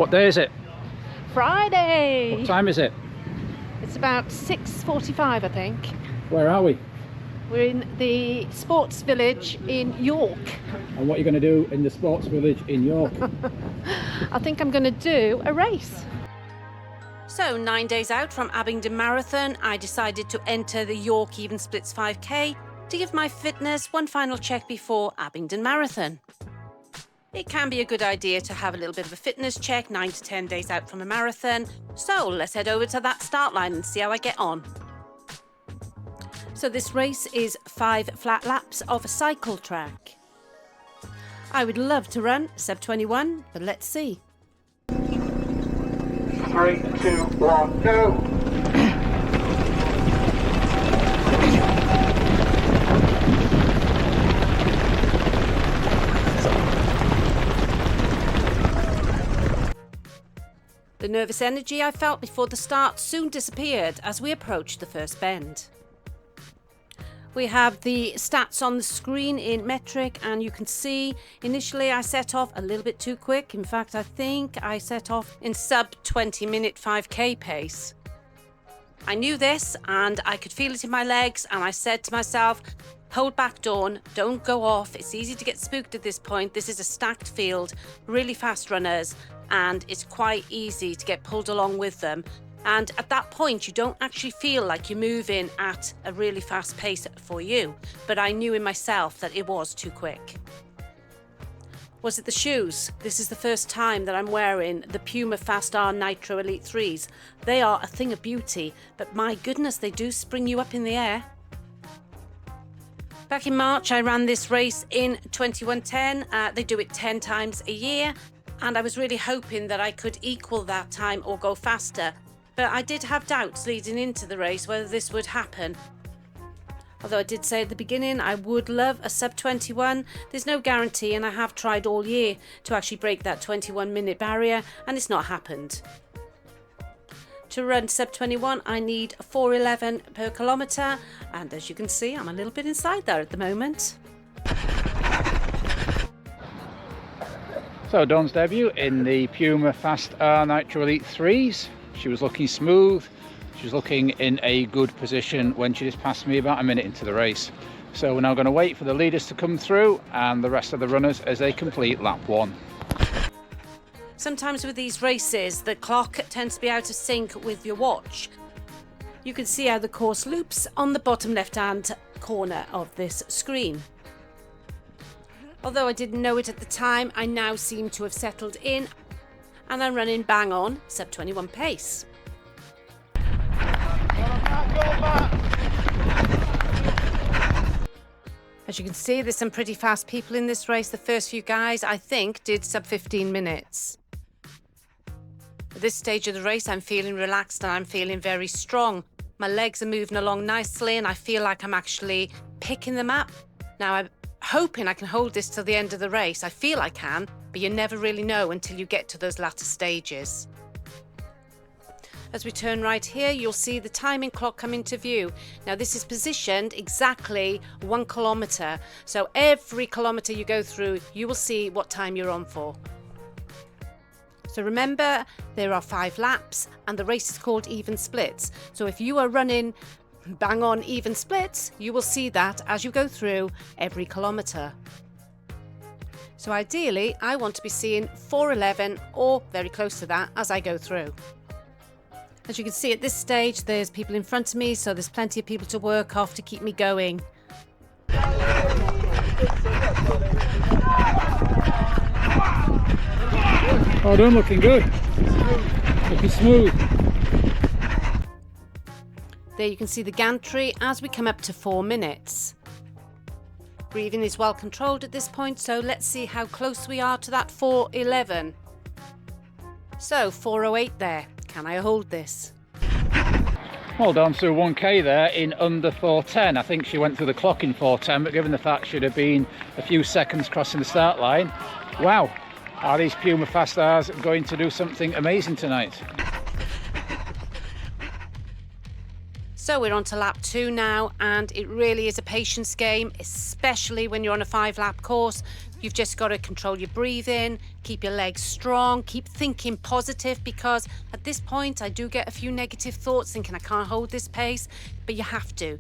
What day is it? Friday! What time is it? It's about 6:45, I think. Where are we? We're in the sports village in York. And what are you going to do in the sports village in York? I think I'm going to do a race. So 9 days out from Abingdon Marathon, I decided to enter the York Even Splits 5K to give my fitness one final check before Abingdon Marathon. It can be a good idea to have a little bit of a fitness check 9 to 10 days out from a marathon. So let's head over to that start line and see how I get on. So this race is 5 flat laps of a cycle track. I would love to run sub 21, but let's see. 3, 2, 1, go! The nervous energy I felt before the start soon disappeared as we approached the first bend. We have the stats on the screen in metric, and you can see initially I set off a little bit too quick. In fact, I think I set off in sub 20-minute 5k pace. I knew this and I could feel it in my legs, and I said to myself, hold back, Dawn, don't go off. It's easy to get spooked at this point. This is a stacked field, really fast runners, and it's quite easy to get pulled along with them. And at that point, you don't actually feel like you're moving at a really fast pace for you. But I knew in myself that it was too quick. Was it the shoes? This is the first time that I'm wearing the Puma Fast R Nitro Elite 3s. They are a thing of beauty, but my goodness, they do spring you up in the air. Back in March, I ran this race in 21:10. They do it 10 times a year, and I was really hoping that I could equal that time or go faster. But I did have doubts leading into the race whether this would happen. Although I did say at the beginning I would love a sub 21, there's no guarantee, and I have tried all year to actually break that 21-minute barrier, and it's not happened. To run sub 21, I need 4:11 per kilometre, and as you can see, I'm a little bit inside there at the moment. So Dawn's debut in the Puma Fast R Nitro Elite 3s. She was looking smooth. She was looking in a good position when she just passed me about a minute into the race. So we're now going to wait for the leaders to come through and the rest of the runners as they complete lap 1. Sometimes with these races, the clock tends to be out of sync with your watch. You can see how the course loops on the bottom left-hand corner of this screen. Although I didn't know it at the time, I now seem to have settled in, and I'm running bang on sub 21 pace. As you can see, there's some pretty fast people in this race. The first few guys, I think, did sub 15 minutes. At this stage of the race, I'm feeling relaxed and I'm feeling very strong. My legs are moving along nicely and I feel like I'm actually picking them up. Now, I'm hoping I can hold this till the end of the race. I feel I can, but you never really know until you get to those latter stages. As we turn right here, you'll see the timing clock come into view. Now this is positioned exactly 1 kilometre. So every kilometre you go through, you will see what time you're on for. So remember, there are 5 laps and the race is called Even Splits. So if you are running bang on even splits, you will see that as you go through every kilometre. So ideally, I want to be seeing 4:11 or very close to that as I go through. As you can see at this stage, there's people in front of me, so there's plenty of people to work off to keep me going. Oh, done, looking good. Looking smooth. There you can see the gantry as we come up to 4 minutes. Breathing is well controlled at this point, so let's see how close we are to that 4:11. So 4:08 there. Can I hold this? Well done, through 1k there in under 4:10. I think she went through the clock in 4:10, but given the fact she'd have been a few seconds crossing the start line, wow, are these Puma Fast R's going to do something amazing tonight? So we're on to lap 2 now, and it really is a patience game, especially when you're on a 5-lap course. You've just got to control your breathing, keep your legs strong, keep thinking positive, because at this point I do get a few negative thoughts thinking I can't hold this pace, but you have to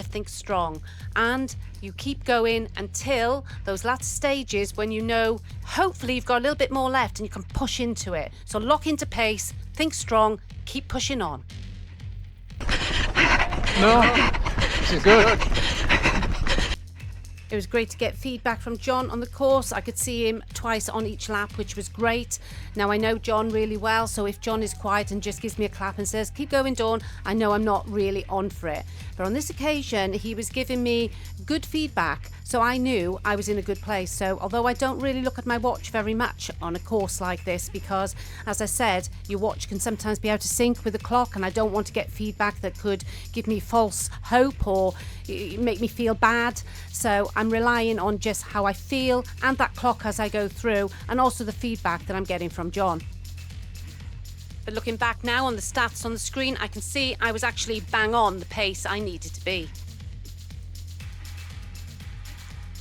think strong, and you keep going until those last stages when you know hopefully you've got a little bit more left and you can push into it. So lock into pace, think strong, keep pushing on. No, this is good. It was great to get feedback from John on the course. I could see him twice on each lap, which was great. Now I know John really well, so if John is quiet and just gives me a clap and says, keep going, Dawn, I know I'm not really on for it. But on this occasion, he was giving me good feedback, so I knew I was in a good place. So although I don't really look at my watch very much on a course like this, because as I said, your watch can sometimes be out of sync with the clock, and I don't want to get feedback that could give me false hope or make me feel bad. So I'm relying on just how I feel and that clock as I go through, and also the feedback that I'm getting from John. But looking back now on the stats on the screen, I can see I was actually bang on the pace I needed to be.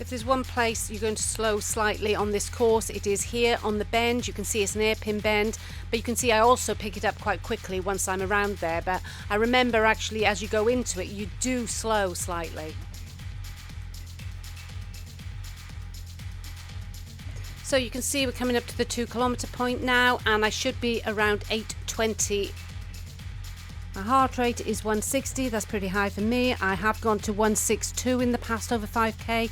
If there's one place you're going to slow slightly on this course, it is here on the bend. You can see it's an hairpin bend, but you can see I also pick it up quite quickly once I'm around there. But I remember actually as you go into it, you do slow slightly. So you can see we're coming up to the 2 kilometre point now, and I should be around 8:20. My heart rate is 160, that's pretty high for me. I have gone to 162 in the past over 5k,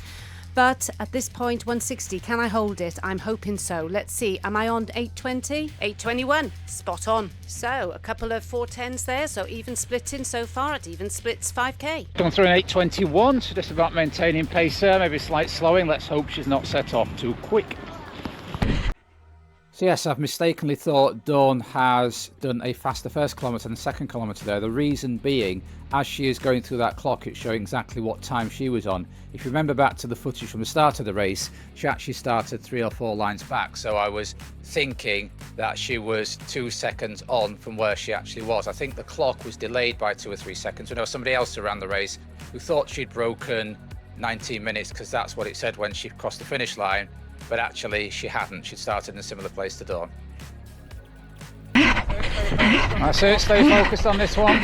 but at this point 160, can I hold it? I'm hoping so. Let's see, am I on 820? 821, spot on. So a couple of 410s there, so even splitting so far. It even splits 5k. Going through an 8:21, so just about maintaining pace there, maybe slight slowing. Let's hope she's not set off too quick. So yes, I've mistakenly thought Dawn has done a faster first kilometre than second kilometre there. The reason being, as she is going through that clock, it's showing exactly what time she was on. If you remember back to the footage from the start of the race, she actually started 3 or 4 lines back. So I was thinking that she was 2 seconds on from where she actually was. I think the clock was delayed by 2 or 3 seconds. We know somebody else who ran the race who thought she'd broken 19 minutes because that's what it said when she crossed the finish line. But actually she hadn't. She'd started in a similar place to Dawn. That's it, stay focused on this one.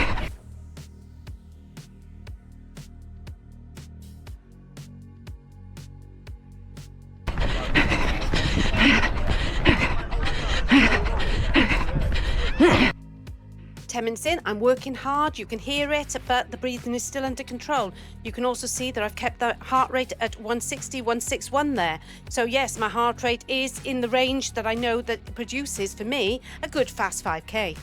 Minutes in, I'm working hard, you can hear it, but the breathing is still under control. You can also see that I've kept the heart rate at 160, 161 there. So yes, my heart rate is in the range that I know that produces for me a good fast 5k.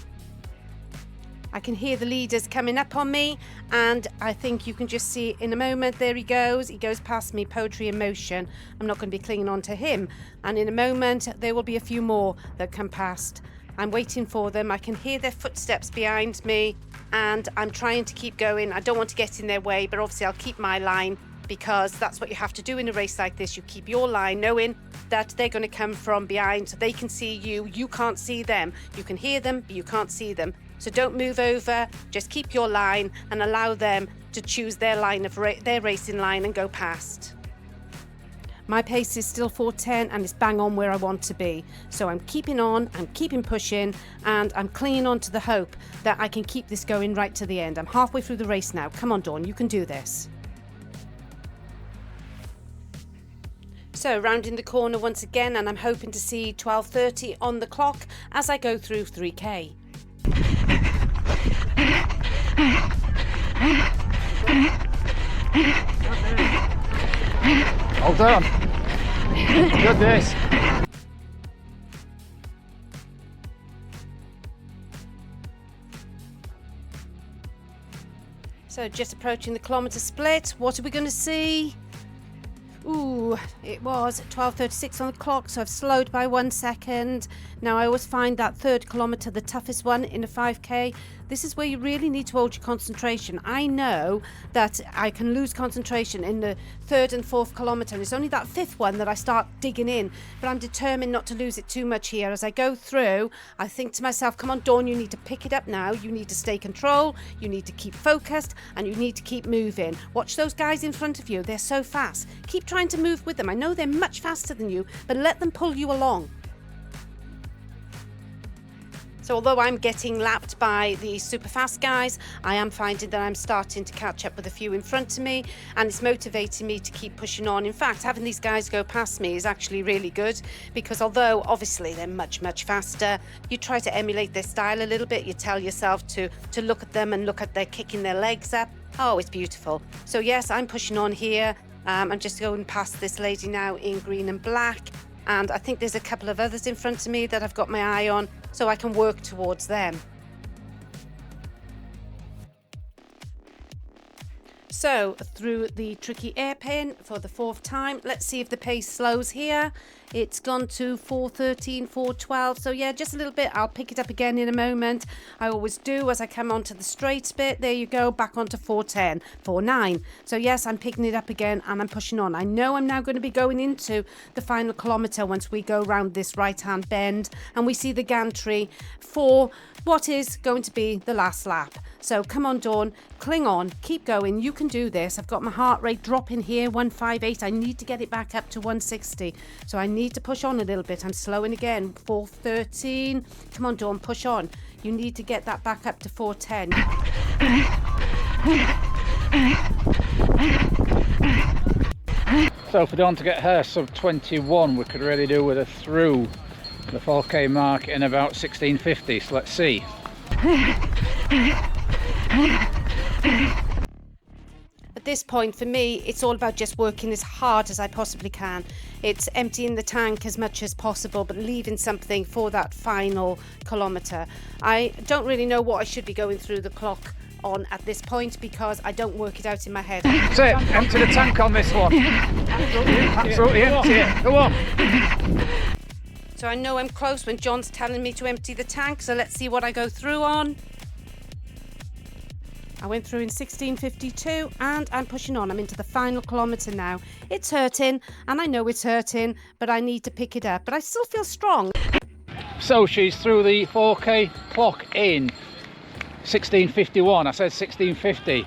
I can hear the leaders coming up on me, and I think you can just see in a moment, there he goes past me, poetry in motion. I'm not going to be clinging on to him, and in a moment there will be a few more that come past. I'm waiting for them. I can hear their footsteps behind me, and I'm trying to keep going. I don't want to get in their way, but obviously I'll keep my line, because that's what you have to do in a race like this. You keep your line knowing that they're going to come from behind, so they can see you. You can't see them. You can hear them, but you can't see them. So don't move over. Just keep your line and allow them to choose their line of their racing line and go past. My pace is still 4:10 and it's bang on where I want to be. So I'm keeping on, I'm keeping pushing, and I'm clinging on to the hope that I can keep this going right to the end. I'm halfway through the race now. Come on, Dawn, you can do this. So rounding the corner once again, and I'm hoping to see 12:30 on the clock as I go through 3k. Well done. Good this. So just approaching the kilometre split. What are we going to see? Ooh, it was 12:36 on the clock, so I've slowed by 1 second. Now, I always find that 3rd kilometre the toughest one in a 5k. This is where you really need to hold your concentration. I know that I can lose concentration in the 3rd and 4th kilometre, and it's only that 5th one that I start digging in, but I'm determined not to lose it too much here. As I go through, I think to myself, come on, Dawn, you need to pick it up now. You need to stay control, you need to keep focused, and you need to keep moving. Watch those guys in front of you. They're so fast. Keep trying to move with them. I know they're much faster than you, but let them pull you along. So although I'm getting lapped by the super fast guys, I am finding that I'm starting to catch up with a few in front of me, and it's motivating me to keep pushing on. In fact, having these guys go past me is actually really good, because although obviously they're much faster, you try to emulate their style a little bit. You tell yourself to look at them and look at their kicking their legs up. Oh, it's beautiful. So yes, I'm pushing on here. I'm just going past this lady now in green and black. And I think there's a couple of others in front of me that I've got my eye on, so I can work towards them. So through the tricky airpin for the 4th time. Let's see if the pace slows here. It's gone to 4:13, 4:12. So yeah, just a little bit. I'll pick it up again in a moment. I always do as I come onto the straight bit. There you go, back onto 4:10, 4:09. So yes, I'm picking it up again and I'm pushing on. I know I'm now going to be going into the final kilometre once we go round this right-hand bend and we see the gantry for what is going to be the last lap. So come on, Dawn, cling on, keep going. You can do this. I've got my heart rate dropping here, 158. I need to get it back up to 160. So I need to push on a little bit. I'm slowing again, 4:13. Come on, Dawn, push on. You need to get that back up to 4:10. So for Dawn to get her sub 21, we could really do with her through the 4k mark in about 16:50. So let's see. At this point, for me, it's all about just working as hard as I possibly can. It's emptying the tank as much as possible, but leaving something for that final kilometre. I don't really know what I should be going through the clock on at this point because I don't work it out in my head. That's it, empty the tank on this one. Absolutely empty it. Go on. So I know I'm close when John's telling me to empty the tank, so let's see what I go through on. I went through in 16:52 and I'm pushing on. I'm into the final kilometre now. It's hurting and I know it's hurting, but I need to pick it up. But I still feel strong. So she's through the 4k clock in 16:51. I said 16:50.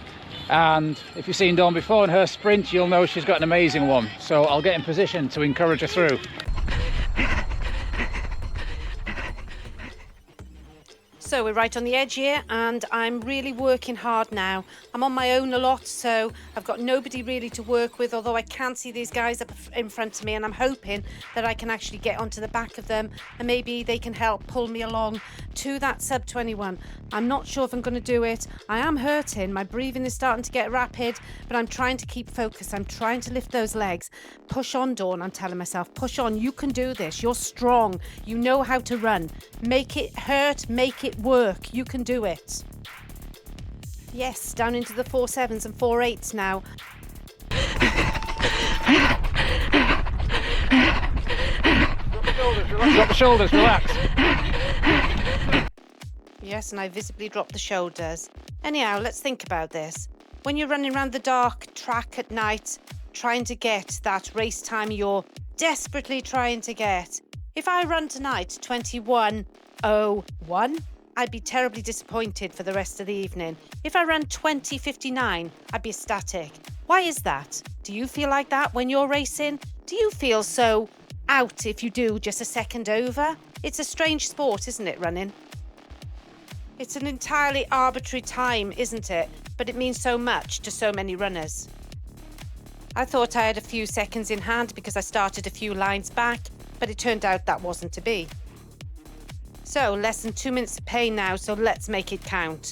And if you've seen Dawn before in her sprint, you'll know she's got an amazing one. So I'll get in position to encourage her through. So we're right on the edge here and I'm really working hard now. I'm on my own a lot, so I've got nobody really to work with, although I can see these guys up in front of me and I'm hoping that I can actually get onto the back of them and maybe they can help pull me along to that sub 21. I'm not sure if I'm going to do it. I am hurting. My breathing is starting to get rapid, but I'm trying to keep focused. I'm trying to lift those legs. Push on, Dawn, I'm telling myself. Push on. You can do this. You're strong. You know how to run. Make it hurt. Make it work. You can do it. Yes, down into the 4.7s and 4.8s now. Drop the shoulders, relax. Yes, and I visibly dropped the shoulders. Anyhow, let's think about this. When you're running around the dark track at night, trying to get that race time you're desperately trying to get. If I run tonight 21:01, I'd be terribly disappointed for the rest of the evening. If I ran 20:59, I'd be ecstatic. Why is that? Do you feel like that when you're racing? Do you feel so out if you do just a second over? It's a strange sport, isn't it, running? It's an entirely arbitrary time, isn't it? But it means so much to so many runners. I thought I had a few seconds in hand because I started a few lines back, but it turned out that wasn't to be. So less than 2 minutes to pay now, so let's make it count.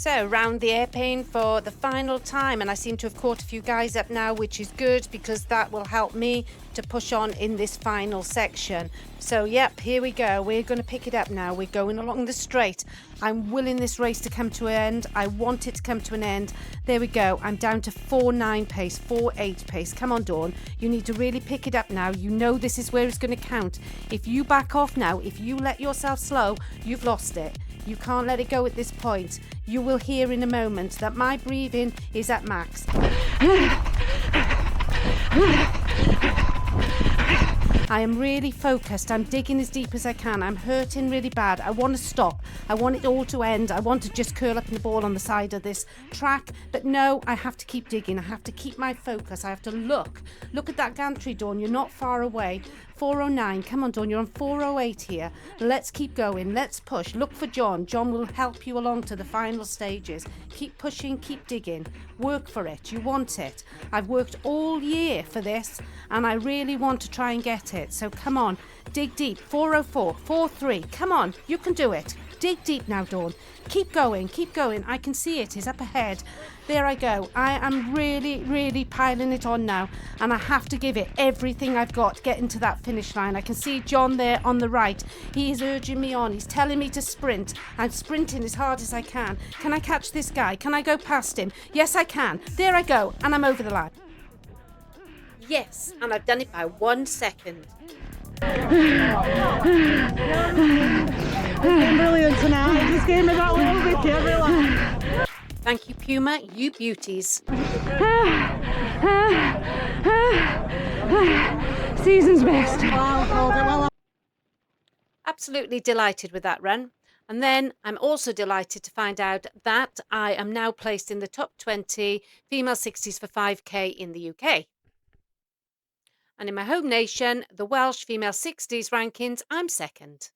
So round the airplane for the final time, and I seem to have caught a few guys up now, which is good because that will help me to push on in this final section. So yep, here we go. We're going to pick it up now. We're going along the straight. I'm willing this race to come to an end. I want it to come to an end. There we go. I'm down to 4.9 pace, 4.8 pace. Come on, Dawn. You need to really pick it up now. You know this is where it's going to count. If you back off now, if you let yourself slow, you've lost it. You can't let it go at this point. You will hear in a moment that my breathing is at max. I am really focused. I'm digging as deep as I can. I'm hurting really bad. I want to stop. I want it all to end. I want to just curl up in the ball on the side of this track. But no, I have to keep digging. I have to keep my focus. I have to look. Look at that gantry, Dawn. You're not far away. 4.09. Come on, Dawn. You're on 4.08 here. Let's keep going. Let's push. Look for John. John will help you along to the final stages. Keep pushing. Keep digging. Work for it. You want it. I've worked all year for this, and I really want to try and get it. So come on. Dig deep. 4.04. 4.3. Come on. You can do it. Dig deep now, Dawn. Keep going. Keep going. I can see it. It's up ahead. There I go. I am really, really piling it on now, and I have to give it everything I've got to get into that finish line. I can see John there on the right. He is urging me on. He's telling me to sprint. I'm sprinting as hard as I can. Can I catch this guy? Can I go past him? Yes, I can. There I go, and I'm over the line. Yes, and I've done it by 1 second. Brilliant tonight. I just gave me that little bit, everyone. Thank you, Puma, you beauties. Season's best. Wow, Absolutely delighted with that run. And then I'm also delighted to find out that I am now placed in the top 20 female 60s for 5K in the UK. And in my home nation, the Welsh female 60s rankings, I'm second.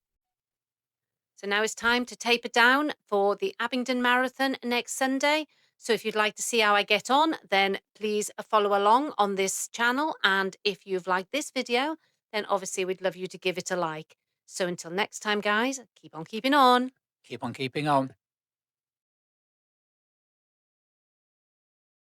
So now it's time to taper down for the Abingdon Marathon next Sunday. So if you'd like to see how I get on, then please follow along on this channel. And if you've liked this video, then obviously we'd love you to give it a like. So until next time, guys, keep on keeping on. Keep on keeping on.